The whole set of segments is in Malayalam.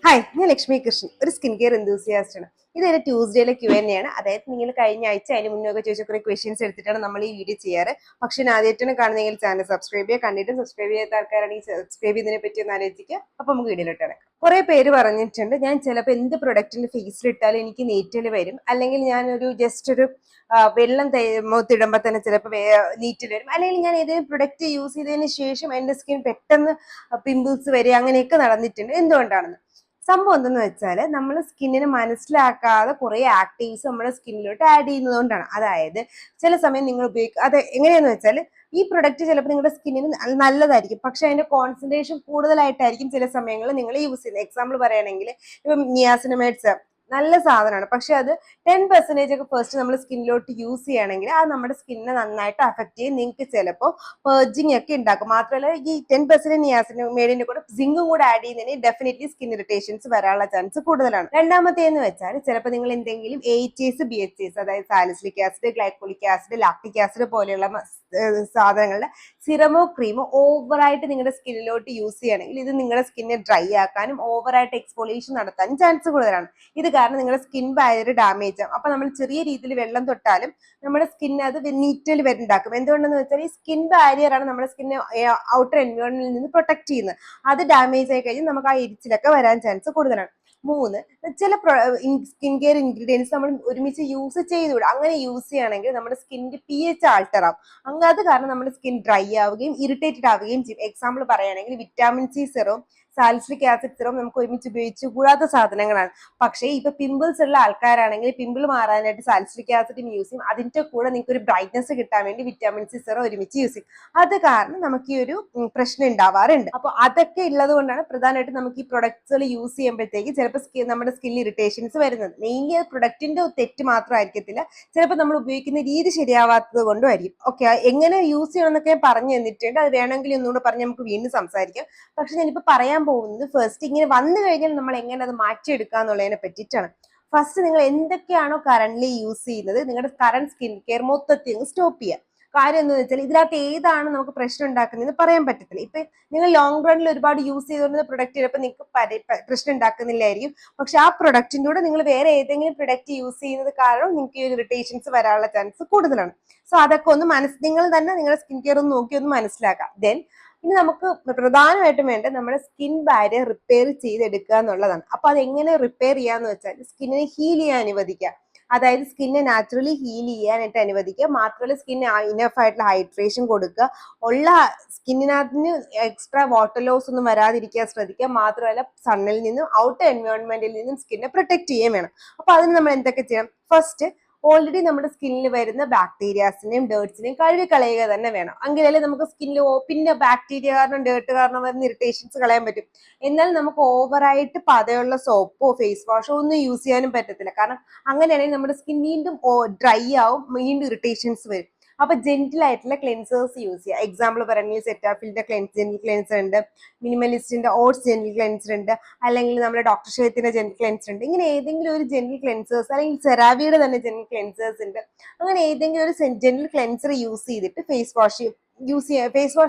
ഹായ്, ഞാൻ ലക്ഷ്മി കൃഷ്ണൻ, ഒരു സ്കിൻ കെയർ എന്തൂസിയാസ്റ്റ് ആണ്. ഇതൊരു ട്യൂസ്ഡേയിലെ Q&A ആണ്. അതായത് നിങ്ങൾ കഴിഞ്ഞ ആഴ്ച അതിന് മുന്നൊക്കെ ചോദിച്ച കുറെ ക്വസ്റ്റ്യൻസ് എടുത്തിട്ടാണ് നമ്മൾ ഈ വീഡിയോ ചെയ്യാറ്. പക്ഷെ ആദ്യമായിട്ടാണ് കാണുന്നതെങ്കിൽ ചാനൽ സബ്സ്ക്രൈബ് ചെയ്യുക. കണ്ടിട്ട് സബ്സ്ക്രൈബ് ചെയ്യാത്ത ആൾക്കാരാണെങ്കിൽ സബ്സ്ക്രൈബ് ചെയ്യുന്നതിനെ പറ്റി ഒന്ന് ആലോചിക്കുക. അപ്പൊ നമുക്ക് വീഡിയോയിലോട്ട് കിടക്കാം. കുറെ പേര് പറഞ്ഞിട്ടുണ്ട് ഞാൻ ചിലപ്പോൾ എന്ത് പ്രൊഡക്റ്റിന്റെ ഫേസിലിട്ടാലും എനിക്ക് നീറ്റൽ വരും, അല്ലെങ്കിൽ ഞാനൊരു ജസ്റ്റ് ഒരു വെള്ളം മുഖത്തിടുമ്പോൾ തന്നെ ചിലപ്പോൾ നീറ്റൽ വരും, അല്ലെങ്കിൽ ഞാൻ ഏതെങ്കിലും പ്രൊഡക്റ്റ് യൂസ് ചെയ്തതിന് ശേഷം എൻ്റെ സ്കിൻ പെട്ടെന്ന് പിമ്പിൾസ് വരിക, അങ്ങനെയൊക്കെ നടന്നിട്ടുണ്ട്. എന്തുകൊണ്ടാണെന്ന് സംഭവം എന്തെന്ന് വെച്ചാൽ നമ്മൾ സ്കിന്നിനെ മനസ്സിലാക്കാതെ കുറെ ആക്റ്റീവ്സ് നമ്മുടെ സ്കിന്നിലോട്ട് ആഡ് ചെയ്യുന്നതുകൊണ്ടാണ്. അതായത് ചില സമയം നിങ്ങൾ ഉപയോഗിക്കുക, അത് എങ്ങനെയാന്ന് വെച്ചാൽ ഈ പ്രൊഡക്റ്റ് ചിലപ്പോൾ നിങ്ങളുടെ സ്കിന്നിന് നല്ലതായിരിക്കും, പക്ഷെ അതിന്റെ കോൺസെൻട്രേഷൻ കൂടുതലായിട്ടായിരിക്കും ചില സമയങ്ങളിൽ നിങ്ങൾ യൂസ് ചെയ്യുന്നത്. എക്സാമ്പിൾ പറയുകയാണെങ്കിൽ ഇപ്പം നിയാസിനമൈഡ്സ് നല്ല സാധനമാണ്, പക്ഷെ അത് 10% ഒക്കെ ഫസ്റ്റ് നമ്മൾ സ്കിന്നിലോട്ട് യൂസ് ചെയ്യുകയാണെങ്കിൽ അത് നമ്മുടെ സ്കിന്നിനെ നന്നായിട്ട് അഫക്റ്റ് ചെയ്യും. നിങ്ങൾക്ക് ചിലപ്പോൾ പേർജിങ് ഒക്കെ ഉണ്ടാക്കും. മാത്രമല്ല ഈ 10% നിയാസിനമൈഡിന്റെ കൂടെ സിങ്കും കൂടെ ആഡ് ചെയ്യുന്നതിന് ഡെഫിനറ്റ്ലി സ്കിൻ ഇറിറ്റേഷൻസ് വരാനുള്ള ചാൻസ് കൂടുതലാണ്. രണ്ടാമത്തേന്ന് വെച്ചാൽ ചിലപ്പോൾ നിങ്ങൾ എന്തെങ്കിലും AHAs BHAs അതായത് salicylic acid, glycolic acid, lactic acid പോലെയുള്ള സാധനങ്ങളുടെ സിറമോ ക്രീമോ ഓവറായിട്ട് നിങ്ങളുടെ സ്കിന്നിലോട്ട് യൂസ് ചെയ്യുകയാണെങ്കിൽ ഇത് നിങ്ങളുടെ സ്കിന്നെ ഡ്രൈ ആക്കാനും ഓവറായിട്ട് എക്സ്ഫോളിയേഷൻ നടത്താനും ചാൻസ് കൂടുതലാണ്. ഇത് കാരണം നിങ്ങളുടെ സ്കിൻ ബാരിയർ ഡാമേജ് ആകും. അപ്പൊ നമ്മൾ ചെറിയ രീതിയിൽ വെള്ളം തൊട്ടാലും നമ്മുടെ സ്കിന്നെ അത് നീറ്റൽ വരുന്നുണ്ടാക്കും. എന്തുകൊണ്ടെന്ന് വെച്ചാൽ ഈ സ്കിൻ ബാരിയർ ആണ് നമ്മുടെ സ്കിന്നെ ഔട്ടർ എൻവയോൺമെന്റിൽ നിന്ന് പ്രൊട്ടക്ട് ചെയ്യുന്നത്. അത് ഡാമേജ് ആയി കഴിഞ്ഞാൽ നമുക്ക് ആ എരിച്ചിലൊക്കെ വരാൻ ചാൻസ് കൂടുതലാണ്. 3, ചില സ്കിൻ കെയർ ഇൻഗ്രീഡിയൻസ് നമ്മൾ ഒരുമിച്ച് യൂസ് ചെയ്തുകൂടാ. അങ്ങനെ യൂസ് ചെയ്യുകയാണെങ്കിൽ നമ്മുടെ സ്കിന്നിന്റെ pH ആൾട്ടർ ആവും. അങ്ങനെ അത് കാരണം നമ്മുടെ സ്കിൻ ഡ്രൈ ആവുകയും ഇറിറ്റേറ്റഡ് ആവുകയും ചെയ്യും. എക്സാമ്പിൾ പറയുകയാണെങ്കിൽ vitamin C serum, salicylic acid serum നമുക്ക് ഒരുമിച്ച് ഉപയോഗിച്ച് കൂടാത്ത സാധനങ്ങളാണ്. പക്ഷേ ഇപ്പൊ പിമ്പിൾസ് ഉള്ള ആൾക്കാരാണെങ്കിൽ പിമ്പിൾ മാറാനായിട്ട് സാലിസിലിക് ആസിഡും യൂസ് ചെയ്യും. അതിന്റെ കൂടെ നിങ്ങൾക്ക് ഒരു ബ്രൈറ്റ്നസ് കിട്ടാൻ വേണ്ടി വിറ്റാമിൻ സി സിറം ഒരുമിച്ച് യൂസ് ചെയ്യും. അത് കാരണം നമുക്ക് ഈ ഒരു പ്രശ്നം ഉണ്ടാവാറുണ്ട്. അപ്പൊ അതൊക്കെ ഉള്ളത് കൊണ്ടാണ് പ്രധാനമായിട്ട് നമുക്ക് ഈ പ്രൊഡക്ട്സുകൾ യൂസ് ചെയ്യുമ്പോഴത്തേക്ക് ചിലപ്പോൾ നമ്മുടെ സ്കിന്നിൽ ഇറിറ്റേഷൻസ് വരുന്നത്. മെയിൻലി അത് പ്രൊഡക്റ്റിന്റെ തെറ്റ് മാത്രമായിരിക്കത്തില്ല, ചിലപ്പോൾ നമ്മൾ ഉപയോഗിക്കുന്ന രീതി ശരിയാവാത്തത് കൊണ്ടും ആയിരിക്കും. ഓക്കെ, എങ്ങനെ യൂസ് ചെയ്യണം എന്നൊക്കെ പറഞ്ഞു തന്നിട്ടുണ്ട്. അത് വേണമെങ്കിൽ ഒന്നുകൂടെ പറഞ്ഞ് നമുക്ക് വീണ്ടും സംസാരിക്കാം. പക്ഷെ ഞാനിപ്പോ പറയാൻ പോകുന്നത് ഫസ്റ്റ് ഇങ്ങനെ വന്നു കഴിഞ്ഞാൽ നമ്മൾ എങ്ങനെ അത് മാറ്റിയെടുക്കുക എന്നുള്ളതിനെ പറ്റിയിട്ടാണ്. ഫസ്റ്റ് നിങ്ങൾ എന്തൊക്കെയാണോ കറന്റ്ലി യൂസ് ചെയ്യുന്നത് നിങ്ങളുടെ കറന്റ് സ്കിൻ കെയർ മൊത്തത്തിൽ സ്റ്റോപ്പ് ചെയ്യുക. കാര്യം എന്ന് വെച്ചാൽ ഇതിനകത്ത് ഏതാണ് നമുക്ക് പ്രശ്നം ഉണ്ടാക്കുന്നതെന്ന് പറയാൻ പറ്റത്തില്ല. ഇപ്പൊ നിങ്ങൾ ലോങ് റണ്ണിൽ ഒരുപാട് യൂസ് ചെയ്തുകൊണ്ടിരുന്ന പ്രൊഡക്റ്റ് ചിലപ്പോൾ നിങ്ങൾക്ക് പ്രശ്നം ഉണ്ടാക്കുന്നില്ലായിരിക്കും, പക്ഷെ ആ പ്രൊഡക്റ്റിന്റെ കൂടെ നിങ്ങൾ വേറെ ഏതെങ്കിലും പ്രൊഡക്റ്റ് യൂസ് ചെയ്യുന്നത് കാരണം നിങ്ങൾക്ക് ഈ ഇറിറ്റേഷൻസ് വരാനുള്ള ചാൻസ് കൂടുതലാണ്. സോ അതൊക്കെ ഒന്ന് നിങ്ങൾ തന്നെ നിങ്ങളുടെ സ്കിൻ കെയർ ഒന്ന് നോക്കി ഒന്ന് മനസ്സിലാക്കാം. ദെൻ ഇനി നമുക്ക് പ്രധാനമായിട്ടും വേണ്ട നമ്മുടെ സ്കിൻ ബാരിയർ റിപ്പയർ ചെയ്തെടുക്കുക എന്നുള്ളതാണ്. അപ്പൊ അത് എങ്ങനെ റിപ്പയർ ചെയ്യാന്ന് വെച്ചാൽ സ്കിന്നിനെ ഹീൽ ചെയ്യാൻ അനുവദിക്കുക. അതായത് സ്കിന്നെ നാച്ചുറലി ഹീൽ ചെയ്യാനായിട്ട് അനുവദിക്കുക. മാത്രമല്ല സ്കിന്നിന് ഇനഫ് ആയിട്ടുള്ള ഹൈഡ്രേഷൻ കൊടുക്കുക. ഉള്ള സ്കിന്നിനകത്തിന് എക്സ്ട്രാ വാട്ടർ ലോസ് ഒന്നും വരാതിരിക്കാൻ ശ്രദ്ധിക്കുക. മാത്രമല്ല സണ്ണിൽ നിന്നും ഔട്ടർ എൻവയോൺമെന്റിൽ നിന്നും സ്കിന്നെ പ്രൊട്ടക്ട് ചെയ്യാൻ വേണം. അപ്പൊ അതിന് നമ്മൾ എന്തൊക്കെ ചെയ്യണം? ഫസ്റ്റ്, ഓൾറെഡി നമ്മുടെ സ്കിന്നിൽ വരുന്ന ബാക്ടീരിയാസിനെയും ഡേർട്സിനെയും കഴുകി കളയുക തന്നെ വേണം. എങ്കിലല്ലേ നമുക്ക് സ്കിന്നിൽ പിന്നെ ബാക്ടീരിയ കാരണം ഡേർട്ട് കാരണം വരുന്ന ഇറിറ്റേഷൻസ് കളയാൻ പറ്റും. എന്നാൽ നമുക്ക് ഓവറായിട്ട് പതയുള്ള സോപ്പോ ഫേസ് വാഷോ ഒന്നും യൂസ് ചെയ്യാനും പറ്റത്തില്ല. കാരണം അങ്ങനെയാണെങ്കിൽ നമ്മുടെ സ്കിൻ വീണ്ടും ഡ്രൈ ആവും, വീണ്ടും ഇറിറ്റേഷൻസ് വരും. അപ്പൊ ജെന്റിൽ ആയിട്ടുള്ള ക്ലെൻസേഴ്സ് യൂസ് ചെയ്യുക. എക്സാമ്പിൾ പറയുകയാണെങ്കിൽ സെറ്റാഫിലിന്റെ ജെന്റിൽ ക്ലെൻസർ ഉണ്ട്, മിനിമലിസ്റ്റിന്റെ ഓട്സ് ജെന്റിൽ ക്ലെൻസർ ഉണ്ട്, അല്ലെങ്കിൽ നമ്മുടെ ഡോക്ടർ ഷേത്തിന്റെ ജെന്റിൽ ക്ലെൻസർ ഉണ്ട്. ഇങ്ങനെ ഏതെങ്കിലും ഒരു ജെന്റിൽ ക്ലെൻസേഴ്സ്, അല്ലെങ്കിൽ സെറാവിയുടെ തന്നെ ജെന്റിൽ ക്ലെൻസേഴ്സ് ഉണ്ട്. അങ്ങനെ ഏതെങ്കിലും ഒരു ജെന്റിൽ ക്ലെൻസർ യൂസ് ചെയ്തിട്ട് ഫേസ് വാഷ്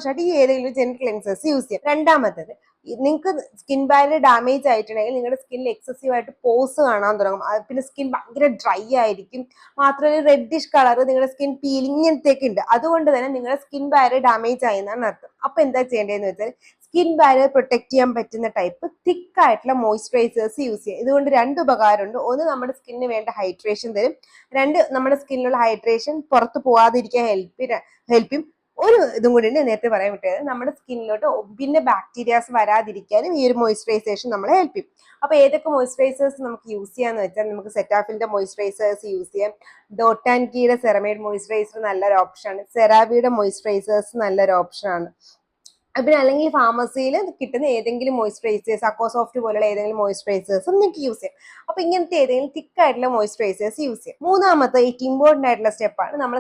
ആയിട്ട് ഈ ഏതെങ്കിലും ജെന്റിൽ ക്ലെൻസേഴ്സ് യൂസ് ചെയ്യാം. രണ്ടാമത്തത്, നിങ്ങൾക്ക് സ്കിൻ ബാരിയർ ഡാമേജ് ആയിട്ടുണ്ടെങ്കിൽ നിങ്ങളുടെ സ്കിന്നിൽ എക്സസീവ് ആയിട്ട് പോസ് കാണാൻ തുടങ്ങും. പിന്നെ സ്കിൻ ഭയങ്കര ഡ്രൈ ആയിരിക്കും. മാത്രമല്ല റെഡിഷ് കളർ, നിങ്ങളുടെ സ്കിൻ പീലിംഗ് ഇങ്ങനത്തെയൊക്കെ ഉണ്ട്. അതുകൊണ്ട് തന്നെ നിങ്ങളുടെ സ്കിൻ ബാരിയർ ഡാമേജ് ആയി എന്നാണ് അർത്ഥം. അപ്പൊ എന്താ ചെയ്യേണ്ടതെന്ന് വെച്ചാൽ സ്കിൻ ബാരിയർ പ്രൊട്ടക്ട് ചെയ്യാൻ പറ്റുന്ന ടൈപ്പ് തിക്ക് ആയിട്ടുള്ള മോയ്സ്ചറൈസേഴ്സ് യൂസ് ചെയ്യുക. ഇതുകൊണ്ട് 2 ഉപകാരമുണ്ട്. ഒന്ന്, നമ്മുടെ സ്കിന്നിന് വേണ്ട ഹൈഡ്രേഷൻ തരും. 2, നമ്മുടെ സ്കിന്നിലുള്ള ഹൈഡ്രേഷൻ പുറത്ത് പോവാതിരിക്കാൻ ഹെൽപ്പ് ചെയ്യും. ഒരു ഇതും കൂടി ഉണ്ട്, നേരത്തെ പറയാൻ വിട്ടത്, നമ്മുടെ സ്കിന്നിലോട്ട് പിന്നെ ബാക്ടീരിയാസ് വരാതിരിക്കാനും ഈ ഒരു മോയ്സ്ചറൈസേഷൻ നമ്മളെ ഹെൽപ്പ് ചെയ്യും. അപ്പൊ ഏതൊക്കെ മോയ്സ്ചറൈസേഴ്സ് നമുക്ക് യൂസ് ചെയ്യാന്ന് വെച്ചാൽ നമുക്ക് സെറ്റാഫിലിന്റെ മോയ്സ്ചറൈസേഴ്സ് യൂസ് ചെയ്യാം. ഡോട്ട് ആൻഡ് കീയുടെ സെറമൈഡ് മോയ്സ്ചറൈസർ നല്ലൊരു ഓപ്ഷനാണ്. സെറാവിയുടെ മോയ്സ്ചറൈസേഴ്സ് നല്ലൊരു ഓപ്ഷനാണ്. പിന്നെ അല്ലെങ്കിൽ ഫാർമസിയിൽ കിട്ടുന്ന ഏതെങ്കിലും മോയ്സ്ചറൈസേഴ്സ്, അക്കോസോഫ്റ്റ് പോലുള്ള ഏതെങ്കിലും മോയ്സ്ചറൈസേഴ്സും നിങ്ങൾക്ക് യൂസ് ചെയ്യാം. അപ്പൊ ഇങ്ങനത്തെ ഏതെങ്കിലും തിക്ക് ആയിട്ടുള്ള മോയ്സ്ചറൈസേഴ്സ് യൂസ് ചെയ്യാം. മൂന്നാമത്തെ ഏറ്റവും ഇമ്പോർട്ടന്റ് ആയിട്ടുള്ള സ്റ്റെപ്പാണ് നമ്മൾ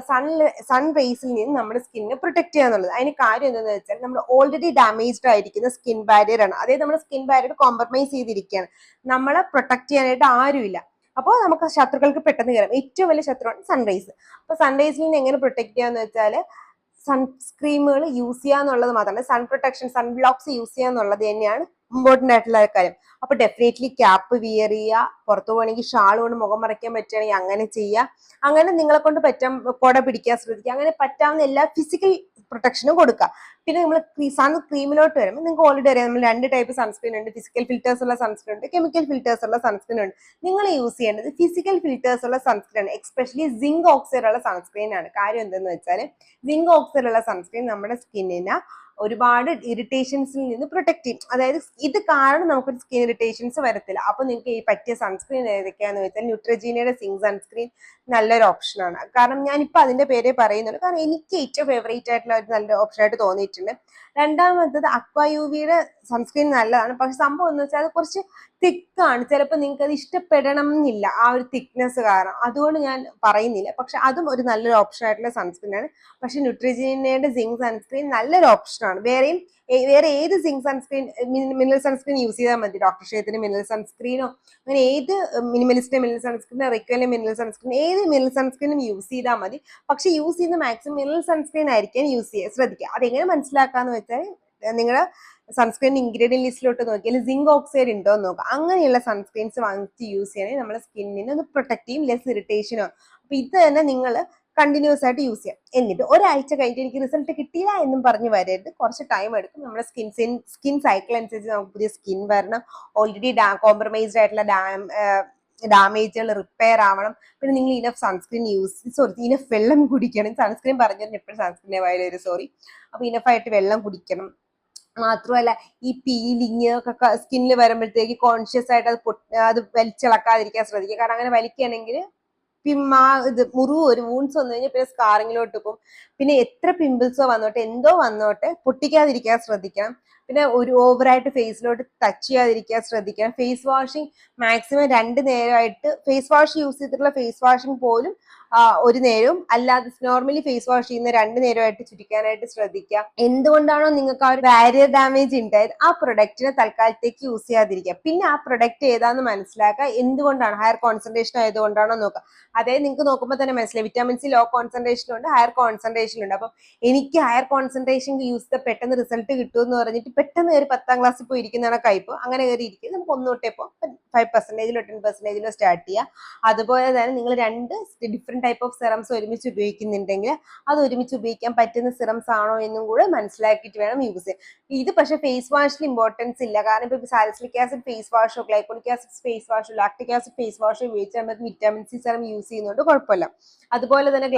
സൺ റേസിൽ നിന്ന് നമ്മുടെ സ്കിന്നിനെ പ്രൊട്ടക്ട് ചെയ്യുക എന്നുള്ളത്. അതിന് കാര്യം എന്താണെന്ന് വെച്ചാൽ നമ്മൾ ഓൾറെഡി ഡാമേജ്ഡ് ആയിരിക്കുന്ന സ്കിൻ ബാരിയർ ആണ്. അതായത് നമ്മുടെ സ്കിൻ ബാരിയർ കോംപ്രമൈസ് ചെയ്തിരിക്കുകയാണ്. നമ്മളെ പ്രൊട്ടക്ട് ചെയ്യാനായിട്ട് ആരുമില്ല. അപ്പോൾ നമുക്ക് ശത്രുക്കൾക്ക് പെട്ടെന്ന് കയറാം. ഏറ്റവും വലിയ ശത്രുവാണ് സൺറൈസ്. അപ്പൊ സൺറൈസിൽ നിന്ന് എങ്ങനെ പ്രൊട്ടക്ട് ചെയ്യാന്ന് വെച്ചാൽ സൺസ്ക്രീമുകൾ യൂസ് ചെയ്യുക എന്നുള്ളത് മാത്രമല്ല, sun protection, sun blocks use ചെയ്യുക എന്നുള്ളത് തന്നെയാണ് ഇമ്പോർട്ടന്റ് ആയിട്ടുള്ള കാര്യം. അപ്പൊ ഡെഫിനറ്റ്ലി ക്യാപ്പ് വിയർ ചെയ്യുക, പുറത്തു പോകണമെങ്കിൽ ഷാൾ കൊണ്ട് മുഖം മറയ്ക്കാൻ പറ്റുകയാണെങ്കിൽ അങ്ങനെ ചെയ്യുക. അങ്ങനെ നിങ്ങളെ കൊണ്ട് കുട പിടിക്കാൻ ശ്രദ്ധിക്കുക. അങ്ങനെ പറ്റാവുന്ന എല്ലാ ഫിസിക്കൽ പ്രൊട്ടക്ഷനും കൊടുക്കുക. പിന്നെ നമ്മൾ ക്രീമിലോട്ട് വരുമ്പോൾ നിങ്ങൾക്ക് ഓൾറെഡി അറിയാം, നമ്മൾ 2 ടൈപ്പ് സൺസ്ക്രീൻ ഉണ്ട്. ഫിസിക്കൽ ഫിൽറ്റേഴ്സ് ഉള്ള സൺസ്ക്രീൻ ഉണ്ട്, കെമിക്കൽ ഫിൽറ്റേഴ്സ് ഉള്ള സൺസ്ക്രീൻ ഉണ്ട്. നിങ്ങൾ യൂസ് ചെയ്യേണ്ടത് ഫിസിക്കൽ ഫിൽറ്റേഴ്സ് ഉള്ള സൺസ്ക്രീൻ ആണ്, എക്സ്പെഷ്യലി സിങ്ക് ഓക്സൈഡ് ഉള്ള സൺസ്ക്രീൻ ആണ്. കാര്യം എന്തെന്ന് വെച്ചാൽ സിങ്ക് ഓക്സൈഡ് ഉള്ള സൺസ്ക്രീൻ നമ്മുടെ സ്കിന്നിനെ ഒരുപാട് ഇറിറ്റേഷൻസിൽ നിന്ന് പ്രൊട്ടക്ട് ചെയ്യും. അതായത് ഇത് കാരണം നമുക്കൊരു സ്കിൻ ഇറിറ്റേഷൻസ് വരത്തില്ല. അപ്പൊ നിങ്ങൾക്ക് ഈ പറ്റിയ സൺസ്ക്രീൻ ഏതൊക്കെയാന്ന് വെച്ചാൽ ന്യൂട്രജീനയുടെ സിങ്ക് സൺസ്ക്രീൻ നല്ലൊരു ഓപ്ഷനാണ്. കാരണം ഞാനിപ്പോൾ അതിന്റെ പേരെ പറയുന്നുള്ളൂ, കാരണം എനിക്ക് ഏറ്റവും ഫേവറേറ്റ് ആയിട്ടുള്ള ഒരു നല്ല ഓപ്ഷനായിട്ട് തോന്നിയിട്ടുണ്ട്. രണ്ടാമത്തത് അക്വാ യുവിയുടെ സൺസ്ക്രീൻ നല്ലതാണ്. പക്ഷെ സംഭവം എന്ന് വെച്ചാൽ അത് കുറച്ച് തിക്കാണ്. ചിലപ്പോൾ നിങ്ങൾക്ക് അത് ഇഷ്ടപ്പെടണം എന്നില്ല ആ ഒരു തിക്നെസ് കാരണം, അതുകൊണ്ട് ഞാൻ പറയുന്നില്ല. പക്ഷെ അതും ഒരു നല്ലൊരു ഓപ്ഷൻ ആയിട്ടുള്ള സൺസ്ക്രീൻ ആണ്. പക്ഷെ ന്യൂട്രിജീനയുടെ സിങ്ക് സൺസ്ക്രീൻ നല്ലൊരു ഓപ്ഷനാണ്. വേറെ ഏത് zinc sunscreen, mineral sunscreen use ചെയ്താൽ മതി. ഡോക്ടർ ഷേത്തിന്റെ മിനറൽ സൺസ്ക്രീനോ അങ്ങനെ ഏത് മിനിമലിസ്റ്റിന്റെ മിനറൽ സൺസ്ക്രീനോ റിക്വലിന്റെ മിനറൽ സൺസ്ക്രീൻ, ഏത് മിനറൽ സൺസ്ക്രീനും യൂസ് ചെയ്താൽ മതി. പക്ഷെ യൂസ് ചെയ്യുന്ന മാക്സിമം മിനറൽ സൺസ്ക്രീൻ ആയിരിക്കാൻ യൂസ് ചെയ്യുക ശ്രദ്ധിക്കുക. അതെങ്ങനെ മനസ്സിലാക്കാന്ന് വെച്ചാൽ നിങ്ങളുടെ സൺസ്ക്രീൻ ഇൻഗ്രീഡിയൻ ലിസ്റ്റിലോട്ട് നോക്കിയാൽ സിങ്ക് ഓക്സൈഡ് ഉണ്ടോ എന്ന് നോക്കുക. അങ്ങനെയുള്ള സൺസ്ക്രീൻസ് വാങ്ങിച്ച് യൂസ് ചെയ്യണമെങ്കിൽ നമ്മുടെ സ്കിന്നിനെ ഒന്ന് പ്രൊട്ടക്ട് ചെയ്യും, ലെസ് ഇറിറ്റേഷനോ. അപ്പൊ ഇത് തന്നെ നിങ്ങൾ കണ്ടിന്യൂസ് ആയിട്ട് യൂസ് ചെയ്യാം. എന്നിട്ട് ഒരാഴ്ച കഴിഞ്ഞിട്ട് എനിക്ക് റിസൾട്ട് കിട്ടിയില്ല എന്നും പറഞ്ഞു വരരുത്. കുറച്ച് ടൈം എടുക്കും. നമ്മുടെ സ്കിൻ സൈക്കിൾ അനുസരിച്ച് നമുക്ക് പുതിയ സ്കിൻ വരണം. ഓൾറെഡി കോംപ്രമൈസ്ഡ് ആയിട്ടുള്ള ഡാമേജുകൾ റിപ്പയർ ആവണം. പിന്നെ നിങ്ങൾ ഇനഫ് സൺസ്ക്രീൻ ഇനഫ് വെള്ളം കുടിക്കണം. സൺസ്ക്രീൻ പറഞ്ഞതിന് എപ്പോഴും സൺസ്ക്രീനെ വായിലൊരു അപ്പൊ ഇനഫായിട്ട് വെള്ളം കുടിക്കണം. മാത്രമല്ല ഈ പീലിങ് ഒക്കെ സ്കിന്നിൽ വരുമ്പോഴത്തേക്ക് കോൺഷ്യസ് ആയിട്ട് അത് വലിച്ചിളക്കാതിരിക്കാൻ ശ്രദ്ധിക്കുക. കാരണം അങ്ങനെ വലിക്കുകയാണെങ്കിൽ മുറിവ് ഒരു വൂൺസ് വന്നു കഴിഞ്ഞാൽ പിന്നെ സ്കാറിങ്ങിലോട്ട് പോകും. പിന്നെ എത്ര പിമ്പിൾസോ വന്നോട്ടെ എന്തോ വന്നോട്ടെ പൊട്ടിക്കാതിരിക്കാൻ ശ്രദ്ധിക്കണം. പിന്നെ ഒരു ഓവറായിട്ട് ഫേസിലോട്ട് ടച്ച് ചെയ്യാതിരിക്കാൻ ശ്രദ്ധിക്കണം. ഫേസ് വാഷിങ് മാക്സിമം 2 നേരമായിട്ട് ഫേസ് വാഷ് യൂസ് ചെയ്തിട്ടുള്ള ഫേസ് വാഷിങ് പോലും ഒരു നേരവും അല്ലാതെ നോർമലി ഫേസ് വാഷ് ചെയ്യുന്ന 2 നേരമായിട്ട് ചുരുക്കാനായിട്ട് ശ്രദ്ധിക്കുക. എന്തുകൊണ്ടാണോ നിങ്ങൾക്ക് ആ ഒരു ബാരിയർ ഡാമേജ് ഉണ്ടായത് ആ പ്രൊഡക്റ്റിനെ തൽക്കാലത്തേക്ക് യൂസ് ചെയ്യാതിരിക്കുക. പിന്നെ ആ പ്രൊഡക്റ്റ് ഏതാന്ന് മനസ്സിലാക്കുക. എന്തുകൊണ്ടാണ്, ഹയർ കോൺസെൻട്രേഷൻ ആയതുകൊണ്ടാണോ നോക്കുക. അതായത് നിങ്ങൾക്ക് നോക്കുമ്പോൾ തന്നെ മനസ്സിലായി വിറ്റാമിൻ സി ലോ കോൺസെൻട്രേഷനുണ്ട്, ഹയർ കോൺസെൻട്രേഷനുണ്ട്. അപ്പം എനിക്ക് ഹയർ കോൺസെൻട്രേഷൻ യൂസ് ചെയ്ത് പെട്ടെന്ന് റിസൾട്ട് കിട്ടുമെന്ന് പറഞ്ഞിട്ട് പെട്ടെന്ന് കയറി 10ാം ക്ലാസ്സിൽ പോയി ഇരിക്കുന്നതാണ് കയ്പ്. അങ്ങനെ കയറി ഇരിക്കുന്നത് നമുക്ക് 1 തൊട്ടേ 5%ലോ 10%ലോ സ്റ്റാർട്ട് ചെയ്യുക. അതുപോലെ തന്നെ നിങ്ങൾ 2 ഡിഫറെന്റ് ടൈപ്പ് ഓഫ് സിറംസ് ഒരുമിച്ച് ഉപയോഗിക്കുന്നുണ്ടെങ്കിൽ അത് ഒരുമിച്ച് ഉപയോഗിക്കാൻ പറ്റുന്ന സിറംസ് ആണോ എന്നും കൂടെ മനസ്സിലാക്കിയിട്ട് വേണം യൂസ് ചെയ്യാൻ. ഇത് പക്ഷെ ഫേസ് വാഷിൽ ഇമ്പോർട്ടൻസ് ഇല്ല. കാരണം ഇപ്പൊ സാലിസിലിക് ആസിഡ് ഫേസ് വാഷോ ഗ്ലൈക്കോളിക് ആസിഡ് ഫേസ് വാഷോ ലാക്ടിക് ആസിഡ് ഫേസ് വാഷോ ഉപയോഗിച്ചാൽ നമുക്ക് വിറ്റാമിൻ സി സിറം യൂസ് ചെയ്യുന്നതുകൊണ്ട് കുഴപ്പമില്ല. അതുപോലെ തന്നെ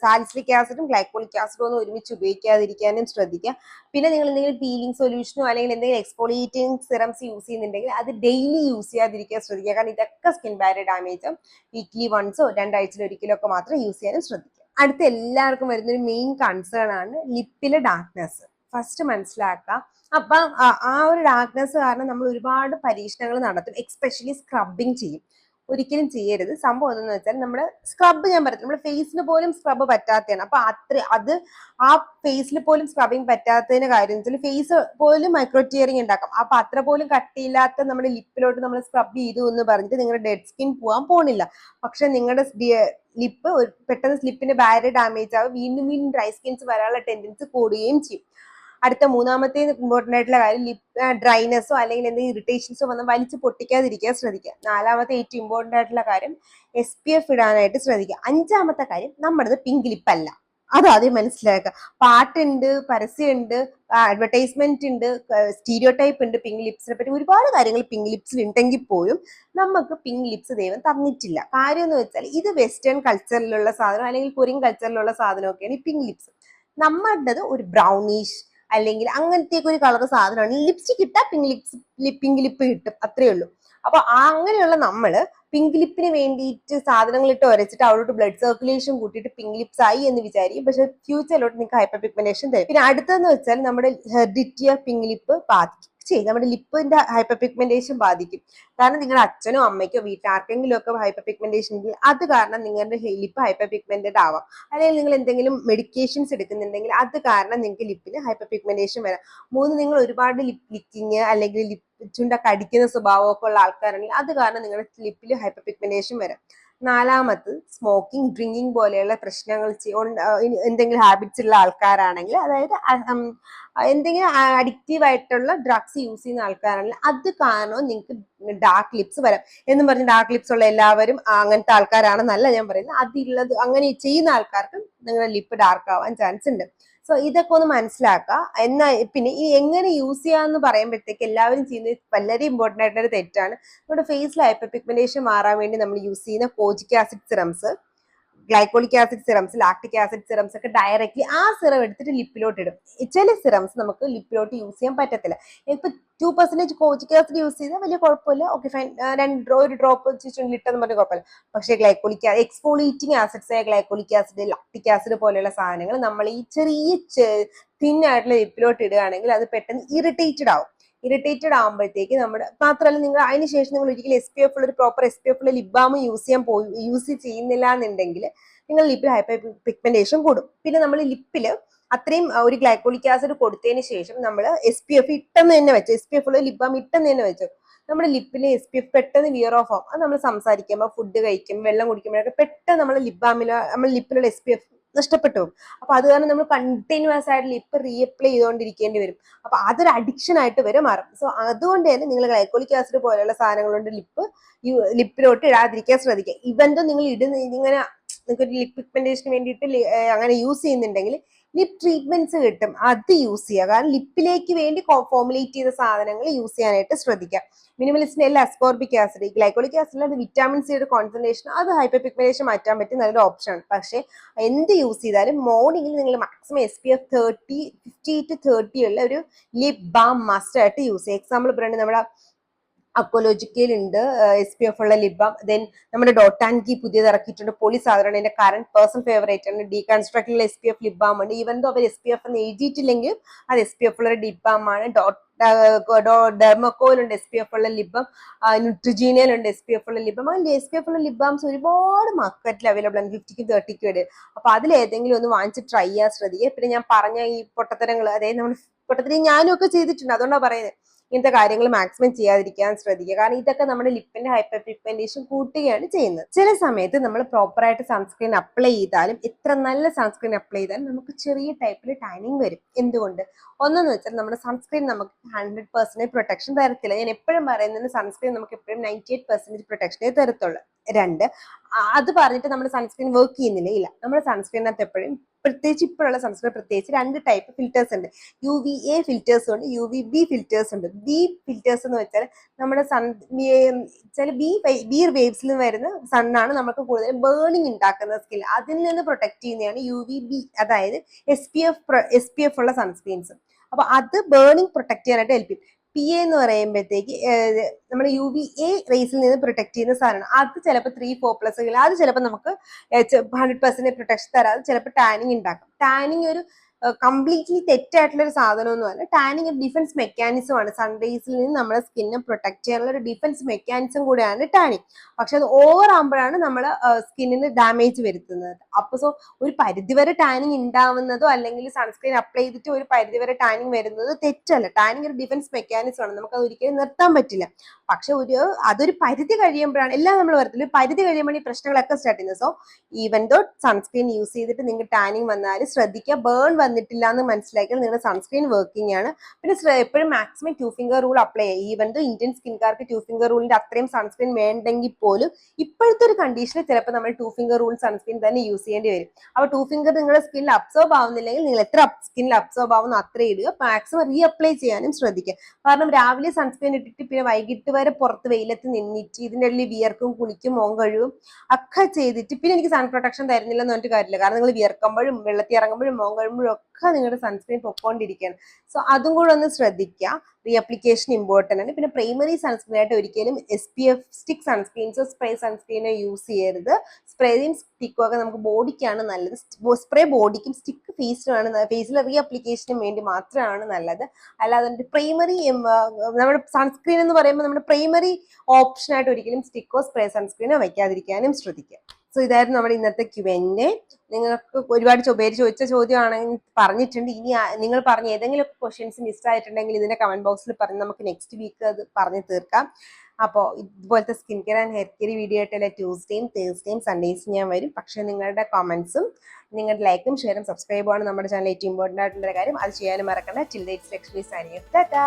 സാലിസിലിക് ആസിഡും ഗ്ലൈക്കോളിക് ആസിഡും ഒന്നും ഒരുമിച്ച് ഉപയോഗിക്കാതിരിക്കാനും ശ്രദ്ധിക്കുക. പിന്നെ നിങ്ങൾ എന്തെങ്കിലും പീലിംഗ് സൊല്യൂഷനോ അല്ലെങ്കിൽ എന്തെങ്കിലും എക്സ്ഫോളിയേറ്റിംഗ് സിറംസ് യൂസ് ചെയ്യുന്നുണ്ടെങ്കിൽ അത് ഡെയിലി യൂസ് ചെയ്യാതിരിക്കാൻ ശ്രദ്ധിക്കുക. കാരണം ഇതൊക്കെ സ്കിൻ ബാരിയർ ഡാമേജും വീക്ക്ലി വൺസോ 2 ആഴ്ചയിൽ ഒരിക്കലോ ഒക്കെ മാത്രം യൂസ് ചെയ്യാനും ശ്രദ്ധിക്കുക. അടുത്ത എല്ലാവർക്കും വരുന്നൊരു മെയിൻ കൺസേൺ ആണ് ലിപ്പിലെ ഡാർക്ക്നെസ്. ഫസ്റ്റ് മനസ്സിലാക്കുക. അപ്പം ആ ഒരു ഡാർക്ക്നെസ് കാരണം നമ്മൾ ഒരുപാട് പരീക്ഷണങ്ങൾ നടത്തും. എക്സ്പെഷ്യലി സ്ക്രബിങ് ചെയ്യും. ഒരിക്കലും ചെയ്യരുത്. സംഭവം എന്താണെന്ന് വെച്ചാൽ നമ്മുടെ സ്ക്രബ് ഞാൻ പറഞ്ഞു, നമ്മുടെ ഫേസിന് പോലും സ്ക്രബ് പറ്റാത്തതാണ്. അപ്പൊ അത് ആ ഫേസിൽ പോലും സ്ക്രബിങ് പറ്റാത്തതിന് കാര്യം വെച്ചാൽ ഫേസ് പോലും മൈക്രോ ടിയറിങ് ഉണ്ടാക്കാം. അപ്പൊ അത്ര പോലും കട്ടിയില്ലാത്ത നമ്മുടെ ലിപ്പിലോട്ട് നമ്മൾ സ്ക്രബ് ചെയ്തു എന്ന് പറഞ്ഞിട്ട് നിങ്ങളുടെ ഡെഡ് സ്കിൻ പോകാൻ പോണില്ല. പക്ഷെ നിങ്ങളുടെ ലിപ്പ് പെട്ടെന്ന് ലിപ്പിന്റെ ബാരിയർ ഡാമേജ് ആവും, വീണ്ടും വീണ്ടും ഡ്രൈ സ്കിൻസ് വരാനുള്ള ടെൻഡൻസി കൂടുകയും ചെയ്യും. അടുത്ത മൂന്നാമത്തെ ഇമ്പോർട്ടന്റ് ആയിട്ടുള്ള കാര്യം ലിപ്പ് ഡ്രൈനെസ്സോ അല്ലെങ്കിൽ എന്തെങ്കിലും ഇറിറ്റേഷൻസോ വന്ന് വലിച്ച് പൊട്ടിക്കാതിരിക്കാൻ ശ്രദ്ധിക്കുക. 4മത്തെ ഏറ്റവും ഇമ്പോർട്ടന്റ് ആയിട്ടുള്ള കാര്യം SPF ഇടാനായിട്ട് ശ്രദ്ധിക്കുക. 5മത്തെ കാര്യം നമ്മുടേത് പിങ്ക് ലിപ്പ് അല്ല, അതാദ്യം മനസ്സിലാക്കുക. പാട്ടുണ്ട്, പരസ്യമുണ്ട്, അഡ്വർടൈസ്മെന്റ് ഉണ്ട്, സ്റ്റീരിയോ ടൈപ്പ് ഉണ്ട് പിങ്ക് ലിപ്സിനെ പറ്റി. ഒരുപാട് കാര്യങ്ങൾ പിങ്ക് ലിപ്സിൽ ഉണ്ടെങ്കിൽ പോലും നമുക്ക് പിങ്ക് ലിപ്സ് ദൈവം തന്നിട്ടില്ല. കാര്യം എന്ന് വെച്ചാൽ ഇത് വെസ്റ്റേൺ കൾച്ചറിലുള്ള സാധനം അല്ലെങ്കിൽ കൊറിയൻ കൾച്ചറിലുള്ള സാധനമൊക്കെയാണ് ഈ പിങ്ക് ലിപ്സ്. നമ്മുടേത് ഒരു ബ്രൗണിഷ് അല്ലെങ്കിൽ അങ്ങനത്തെ ഒരു കളർ സാധനമാണ്. ലിപ്സ്റ്റിക് ഇട്ടാൽ പിങ്ക് ലിപ്പ് കിട്ടും, അത്രേ ഉള്ളൂ. അപ്പൊ അങ്ങനെയുള്ള നമ്മള് പിങ്ക് ലിപ്പിന് വേണ്ടിയിട്ട് സാധനങ്ങൾ ഇട്ട് ഉരച്ചിട്ട് അവിടോട്ട് ബ്ലഡ് സർക്കുലേഷൻ കൂട്ടിയിട്ട് പിങ്ക് ലിപ്സ് ആയി എന്ന് വിചാരിക്കും. പക്ഷെ ഫ്യൂച്ചറിലോട്ട് നിങ്ങൾക്ക് ഹൈപ്പർ പിഗ്മെന്റേഷൻ തരും. പിന്നെ അടുത്തതെന്ന് വെച്ചാൽ നമ്മുടെ ഹെറിഡിറ്റിയർ പിങ്ക് ലിപ്പ് ബാധിക്കും, നമ്മുടെ ലിപ്പിന്റെ ഹൈപ്പർ പിഗ്മെന്റേഷൻ ബാധിക്കും. കാരണം നിങ്ങളുടെ അച്ഛനോ അമ്മയ്ക്കോ വീട്ടാർക്കെങ്കിലും ഒക്കെ ഹൈപ്പർ പിഗ്മെന്റേഷൻ ഉണ്ടെങ്കിൽ അത് കാരണം നിങ്ങളുടെ ലിപ്പ് ഹൈപ്പർ പിഗ്മെന്റഡ് ആവാം. അല്ലെങ്കിൽ നിങ്ങൾ എന്തെങ്കിലും മെഡിക്കേഷൻസ് എടുക്കുന്നുണ്ടെങ്കിൽ അത് കാരണം നിങ്ങൾക്ക് ലിപ്പിന് ഹൈപ്പർ പിഗ്മെന്റേഷൻ വരാം. 3, നിങ്ങൾ ഒരുപാട് ലിപ്പ് ലിക്കിങ് അല്ലെങ്കിൽ ലിപ്പ് ചുണ്ട കടിക്കുന്ന സ്വഭാവമൊക്കെ ഉള്ള ആൾക്കാരാണെങ്കിൽ അത് കാരണം നിങ്ങളുടെ ലിപ്പിൽ ഹൈപ്പർ പിഗ്മെന്റേഷൻ വരാം. നാലാമത് സ്മോക്കിംഗ്, ഡ്രിങ്കിങ് പോലെയുള്ള പ്രശ്നങ്ങൾ എന്തെങ്കിലും ഹാബിറ്റ്സ് ഉള്ള ആൾക്കാരാണെങ്കിൽ, അതായത് എന്തെങ്കിലും അഡിക്റ്റീവ് ആയിട്ടുള്ള ഡ്രഗ്സ് യൂസ് ചെയ്യുന്ന ആൾക്കാരാണെങ്കിൽ അത് കാരണം നിങ്ങൾക്ക് ഡാർക്ക് ലിപ്സ് വരാം. എന്നും പറഞ്ഞ് ഡാർക്ക് ലിപ്സ് ഉള്ള എല്ലാവരും അങ്ങനത്തെ ആൾക്കാരാണെന്നല്ല ഞാൻ പറയുന്നത്. അതിലുള്ളത് അങ്ങനെ ചെയ്യുന്ന ആൾക്കാർക്ക് നിങ്ങളുടെ ലിപ്പ് ഡാർക്ക് ആവാൻ ചാൻസ് ഉണ്ട്. സോ ഇതൊക്കെ ഒന്ന് മനസ്സിലാക്കുക. എന്നാ പിന്നെ ഈ എങ്ങനെ യൂസ് ചെയ്യാന്ന് പറയുമ്പോഴത്തേക്ക് എല്ലാവരും ചെയ്യുന്നത് വളരെ ഇമ്പോർട്ടൻ്റ് ആയിട്ടൊരു തെറ്റാണ്. നമ്മുടെ ഫേസിൽ ഹൈപ്പർ പിഗ്മെന്റേഷൻ മാറാൻ വേണ്ടി നമ്മൾ യൂസ് ചെയ്യുന്ന കോജിക് acid serums, glycolic acid serums, lactic acid serums ഒക്കെ ഡയറക്റ്റ്ലി ആ സിറം എടുത്തിട്ട് ലിപ്പിലോട്ട് ഇടും. ചില സിറംസ് നമുക്ക് ലിപ്പിലോട്ട് യൂസ് ചെയ്യാൻ പറ്റത്തില്ല. ഇപ്പൊ 2% കോജിക് ആസിഡ് യൂസ് ചെയ്താൽ വലിയ കുഴപ്പമില്ല, ഓക്കെ ഫൈൻ, ഒരു ഡ്രോപ്പ് ഇട്ടെന്ന് പറഞ്ഞ കുഴപ്പമില്ല. പക്ഷേ ഗ്ലൈക്കോളിക് എക്സ്ഫോളിയേറ്റിംഗ് ആസിഡ്സ് ആയ ഗ്ലൈക്കോളിക് ആസിഡ്, ലാക്ടിക് ആസിഡ് പോലെയുള്ള സാധനങ്ങൾ നമ്മൾ ഈ ചെറിയ തിന്നായിട്ടുള്ള ലിപ്പിലോട്ട് ഇടുകയാണെങ്കിൽ അത് പെട്ടെന്ന് ഇറിറ്റേറ്റഡ് ആകുമ്പോഴത്തേക്ക് നമ്മുടെ മാത്രമല്ല, നിങ്ങൾ അതിനുശേഷം നിങ്ങൾ ഒരിക്കലും SPF ഉള്ള ഒരു പ്രോപ്പർ SPF ഉള്ള ലിപ് ബാം യൂസ് ചെയ്യുന്നില്ല എന്നുണ്ടെങ്കിൽ നിങ്ങൾ ലിപ്പിൽ ഹൈപ്പർ പിഗ്മെന്റേഷൻ കൂടും. പിന്നെ നമ്മൾ ലിപ്പിൽ അത്രയും ഒരു ഗ്ലൈക്കോളിക് ആസിഡ് കൊടുത്തതിന് ശേഷം നമ്മൾ SPF ഇട്ടെന്ന് തന്നെ വെച്ചു, SPF ഉള്ള ലിപ് ബാം ഇട്ടെന്ന് തന്നെ വെച്ചു, നമ്മുടെ ലിപ്പിലെ SPF പെട്ടെന്ന് വിയർ ഓഫ് ആവും. അത് നമ്മൾ സംസാരിക്കുമ്പോൾ, ഫുഡ് കഴിക്കുമ്പോൾ, വെള്ളം കുടിക്കുമ്പോഴൊക്കെ പെട്ടെന്ന് നമ്മുടെ ലിപ്പിലുള്ള SPF നഷ്ടപ്പെട്ടു പോകും. അപ്പൊ അത് കാരണം നമ്മൾ കണ്ടിന്യൂസ് ആയിട്ട് ലിപ്പ് റീഅപ്ലൈ ചെയ്തുകൊണ്ടിരിക്കേണ്ടി വരും. അപ്പൊ അതൊരു അഡിക്ഷൻ ആയിട്ട് വരെ മാറും. സോ അതുകൊണ്ട് തന്നെ നിങ്ങൾ ഗ്ലൈക്കോളിക് ആസിഡ് പോലെയുള്ള സാധനങ്ങൾ കൊണ്ട് ലിപ്പിലോട്ട് ഇടാതിരിക്കാൻ ശ്രദ്ധിക്കുക. ഇവന്തോ നിങ്ങൾ ഇങ്ങനെ നിങ്ങൾക്ക് ലിപ് പിഗ്മെന്റേഷന് വേണ്ടിയിട്ട് അങ്ങനെ യൂസ് ചെയ്യുന്നുണ്ടെങ്കിൽ ലിപ് ട്രീറ്റ്മെന്റ്സ് കിട്ടും, അത് യൂസ് ചെയ്യുക. കാരണം ലിപ്പിലേക്ക് വേണ്ടി ഫോർമുലേറ്റ് ചെയ്ത സാധനങ്ങൾ യൂസ് ചെയ്യാനായിട്ട് ശ്രദ്ധിക്കുക. മിനിമലിസ്റ്റിന് അസ്കോർബിക് ആസിഡ്, ഗ്ലൈക്കോളിക് ആസിഡിൽ അത് വിറ്റാമിൻ സിയുടെ കോൺസെൻട്രേഷൻ, അത് ഹൈപ്പർ പിഗ്മെന്റേഷൻ മാറ്റാൻ പറ്റും, നല്ലൊരു ഓപ്ഷനാണ്. പക്ഷേ എന്ത് യൂസ് ചെയ്താലും മോർണിംഗിൽ നിങ്ങൾ മാക്സിമം SPF 50 to 30 ഉള്ള ഒരു ലിപ് ബാം മസ്റ്റ് ആയിട്ട് യൂസ് ചെയ്യുക. എക്സാമ്പിൾ പറയുന്നത് നമ്മുടെ അക്കോലോജിക്കയിൽ ഉണ്ട് SPF ഉള്ള ലിപ് ബാം. ദെൻ നമ്മുടെ ഡോട്ട് ആൻഡ് കി പുതിയത് ഇറക്കിയിട്ടുണ്ട്, പൊളി സാധാരണ എന്റെ കറന്റ് പേഴ്സണൽ ഫേവറേറ്റ് ആണ്. ഡീകൺസ്ട്രക്റ്റിലുള്ള SPF ലിപ് ബാം ഉണ്ട്. ഈവൻ ദോ അവർ SPF എന്ന് എഴുതിയിട്ടില്ലെങ്കിലും അത് SPF ഉള്ള ഒരു ലിപ് ബാം ആണ്. ഡെർമക്കോയിലുണ്ട് SPF ഉള്ള ലിപ് ബാം, ന്യൂട്രിജീനിയലുണ്ട് SPF ഉള്ള ലിപ് ബാം. അതിന്റെ SPF ഉള്ള ലിപ് ബാംസ് ഒരുപാട് മാർക്കറ്റിൽ അവൈലബിൾ ആണ്, 50ക്കും 30ക്കും ഇടയിൽ. അപ്പൊ അതിൽ ഏതെങ്കിലും ഒന്ന് വാങ്ങിച്ച് ട്രൈ ചെയ്യാൻ ശ്രദ്ധിക്കുക. പിന്നെ ഞാൻ പറഞ്ഞ ഈ പൊട്ടത്തരങ്ങൾ, അതായത് നമ്മൾ പൊട്ടത്തരം ഞാനും ഒക്കെ ചെയ്തിട്ടുണ്ട്, അതുകൊണ്ടാണ് പറയുന്നത്, ഇങ്ങനത്തെ കാര്യങ്ങൾ മാക്സിമം ചെയ്യാതിരിക്കാൻ ശ്രദ്ധിക്കുക. കാരണം ഇതൊക്കെ നമ്മുടെ ലിപ്പിന്റെ ഹൈപ്പർ പിഗ്മെന്റേഷൻ കൂട്ടുകയാണ് ചെയ്യുന്നത്. ചില സമയത്ത് നമ്മൾ പ്രോപ്പറായിട്ട് സൺസ്ക്രീൻ അപ്ലൈ ചെയ്താലും, എത്ര നല്ല സൺസ്ക്രീൻ അപ്ലൈ ചെയ്താലും നമുക്ക് ചെറിയ ടൈപ്പിൽ ടാനിങ് വരും. എന്തുകൊണ്ട്? ഒന്നെന്ന് വെച്ചാൽ നമ്മുടെ സൺസ്ക്രീൻ നമുക്ക് 100% പ്രൊട്ടക്ഷൻ തരത്തില്ല. ഞാൻ എപ്പോഴും പറയുന്നത് സൺസ്ക്രീൻ നമുക്ക് എപ്പോഴും 98% പ്രൊട്ടക്ഷനേ തരത്തുള്ളൂ. രണ്ട്, അത് പറഞ്ഞിട്ട് നമ്മുടെ സൺസ്ക്രീൻ വർക്ക് ചെയ്യുന്നില്ല, ഇല്ല. നമ്മുടെ സൺസ്ക്രീനകത്ത് എപ്പോഴും, പ്രത്യേകിച്ച് ഇപ്പോഴുള്ള സൺസ്ക്രീൻ പ്രത്യേകിച്ച് 2 ടൈപ്പ് ഫിൽറ്റേഴ്സ് ഉണ്ട്. UVA ഫിൽറ്റേഴ്സ് ഉണ്ട്, UVB ഫിൽറ്റേഴ്സ് ഉണ്ട്. ബി ഫിൽറ്റേഴ്സ് എന്ന് വെച്ചാൽ നമ്മുടെ ചില ബി വേവ്സിൽ നിന്ന് വരുന്ന സണ്ണാണ് നമുക്ക് കൂടുതൽ ബേണിംഗ് ഉണ്ടാക്കുന്ന സ്കിൻ, അതിൽ നിന്ന് പ്രൊട്ടക്ട് ചെയ്യുന്നതാണ് UVB, അതായത് SPF ഉള്ള സൺസ്ക്രീൻസ്. അപ്പൊ അത് ബേണിംഗ് പ്രൊട്ടക്ട് ചെയ്യാനായിട്ട് ഹെൽപ്പ് ചെയ്യും. PA എന്ന് പറയുമ്പോഴത്തേക്ക് നമ്മുടെ UVA റേസിൽ നിന്ന് പ്രൊട്ടക്ട് ചെയ്യുന്ന സാധനമാണ്. അത് ചിലപ്പോൾ 3-4+, അത് ചിലപ്പോൾ നമുക്ക് 100% പ്രൊട്ടക്ഷൻ തരാതെ ചിലപ്പോൾ ടാനിങ് ഉണ്ടാക്കും. ടാനിങ് ഒരു കംപ്ലീറ്റ്ലി തെറ്റായിട്ടുള്ള ഒരു സാധനമൊന്നുമല്ല. ടാനിങ് ഒരു ഡിഫൻസ് മെക്കാനിസം ആണ്. സൺറൈസിൽ നിന്ന് നമ്മുടെ സ്കിന്നെ പ്രൊട്ടക്ട് ചെയ്യാനുള്ള ഒരു ഡിഫൻസ് മെക്കാനിസം കൂടെയാണ് ടാനിങ്. പക്ഷെ അത് ഓവർ ആകുമ്പോഴാണ് നമ്മുടെ സ്കിന്നിന് ഡാമേജ് വരുത്തുന്നത്. അപ്പൊ സോ ഒരു പരിധിവരെ ടാനിങ് ഉണ്ടാവുന്നതോ അല്ലെങ്കിൽ സൺസ്ക്രീൻ അപ്ലൈ ചെയ്തിട്ട് ഒരു പരിധിവരെ ടാനിങ് വരുന്നത് തെറ്റല്ല. ടാനിങ് ഒരു ഡിഫൻസ് മെക്കാനിസം ആണ്, നമുക്ക് അത് ഒരിക്കലും നിർത്താൻ പറ്റില്ല. പക്ഷെ അതൊരു പരിധി കഴിയുമ്പോഴാണ്, എല്ലാം നമ്മൾ വരത്തില്ല, ഒരു പരിധി കഴിയുമ്പോൾ ഈ പ്രശ്നങ്ങളൊക്കെ സ്റ്റാർട്ട് ചെയ്യുന്നത്. So even though sunscreen use ചെയ്തിട്ട് നിങ്ങൾക്ക് ടാനിങ് വന്നാൽ ശ്രദ്ധിക്കുക, ബേൺ വന്നിട്ടില്ല എന്ന് മനസ്സിലാക്കിയാൽ നിങ്ങളുടെ സൺസ്ക്രീൻ വർക്കിംഗ് ആണ്. പിന്നെ എപ്പോഴും മാക്സിമം 2 ഫിംഗർ റൂൾ അപ്ലൈ ചെയ്യുക. ഈവൻ ദോ ഇന്ത്യൻ സ്കിൻകാർക്ക് 2 ഫിംഗർ റൂളിന്റെ അത്രയും സൺസ്ക്രീൻ വേണ്ടെങ്കിൽ പോലും ഇപ്പോഴത്തെ ഒരു കണ്ടീഷനിൽ ചിലപ്പോൾ നമ്മൾ 2 ഫിംഗർ റൂൾ സൺസ്ക്രീൻ തന്നെ യൂസ് ചെയ്യേണ്ടി വരും. അപ്പോൾ 2 ഫിംഗർ നിങ്ങളുടെ സ്കിന്നിൽ അബ്സോർബ് ആവുന്നില്ലെങ്കിൽ നിങ്ങൾ എത്ര സ്കിന്നിൽ അബ്സോർബ് ആവുന്നു അത്ര ഇടുക. മാക്സിമം റീ അപ്ലൈ ചെയ്യാനും ശ്രദ്ധിക്കുക. കാരണം രാവിലെ സൺസ്ക്രീൻ ഇട്ടിട്ട് പിന്നെ വൈകിട്ട് വരെ പുറത്ത് വെയിലത്ത് നിന്നിട്ട് ഇതിൻ്റെ ഉള്ളിൽ വിയർക്കും, കുളിക്കും, മുഖം കഴുകും ഒക്കെ ചെയ്തിട്ട് പിന്നെ എനിക്ക് സൺ പ്രൊട്ടക്ഷൻ തരുന്നില്ല എന്ന് പറഞ്ഞിട്ട് കാര്യമില്ല. കാരണം നിങ്ങൾ വിയർക്കുമ്പോഴും വെള്ളത്തിൽ ഇറങ്ങുമ്പോഴും മുഖം കഴുകുമ്പോഴും ഒക്കെ നിങ്ങളുടെ സൺസ്ക്രീൻ പൊക്കോണ്ടിരിക്കുകയാണ്. സോ അതും കൂടെ ഒന്ന് ശ്രദ്ധിക്കുക. റീ അപ്ലിക്കേഷൻ ഇമ്പോർട്ടൻ്റ് ആണ്. പിന്നെ പ്രൈമറി സൺസ്ക്രീൻ ആയിട്ട് ഒരിക്കലും SPF സ്റ്റിക് സൺസ്ക്രീൻസോ സ്പ്രേ സൺസ്ക്രീനോ യൂസ് ചെയ്യരുത്. സ്പ്രേയും സ്റ്റിക്കും ഒക്കെ നമുക്ക് ബോഡിക്കാണ് നല്ലത്. സ്പ്രേ ബോഡിക്കും, സ്റ്റിക്ക് ഫേസിലാണ്, ഫേസിലെ റീ അപ്ലിക്കേഷനും വേണ്ടി മാത്രമാണ് നല്ലത്. അല്ലാതെ പ്രൈമറി നമ്മുടെ സൺസ്ക്രീൻ എന്ന് പറയുമ്പോൾ നമ്മുടെ പ്രൈമറി ഓപ്ഷൻ ആയിട്ട് ഒരിക്കലും സ്റ്റിക്കോ സ്പ്രേ സൺസ്ക്രീനോ വയ്ക്കാതിരിക്കാനും ശ്രദ്ധിക്കുക. സോ ഇതായിരുന്നു നമ്മുടെ ഇന്നത്തെ Q&A. നിങ്ങൾക്ക് ഒരുപാട് പേര് ചോദിച്ച ചോദ്യമാണെങ്കിൽ പറഞ്ഞിട്ടുണ്ട്. ഇനി നിങ്ങൾ പറഞ്ഞ ഏതെങ്കിലും ക്വസ്റ്റ്യൻസ് മിസ്സായിട്ടുണ്ടെങ്കിൽ ഇതിന്റെ കമന്റ് ബോക്സിൽ പറഞ്ഞ് നമുക്ക് നെക്സ്റ്റ് വീക്ക് അത് പറഞ്ഞു തീർക്കാം. അപ്പോൾ ഇതുപോലത്തെ skin care and hair care video ആയിട്ടല്ല ട്യൂസ്ഡേയും തേഴ്സ്ഡേയും സൺഡേസും ഞാൻ വരും. പക്ഷേ നിങ്ങളുടെ കമന്റ്സും നിങ്ങളുടെ ലൈക്കും ഷെയറും സബ്സ്ക്രൈബും ആണ് നമ്മുടെ ചാനൽ ഏറ്റവും ഇമ്പോർട്ടൻ്റ് ആയിട്ടുള്ള കാര്യം. അത് ചെയ്യാനും മറക്കണ്ട. Till then it's Lakshmi signing off. Tata.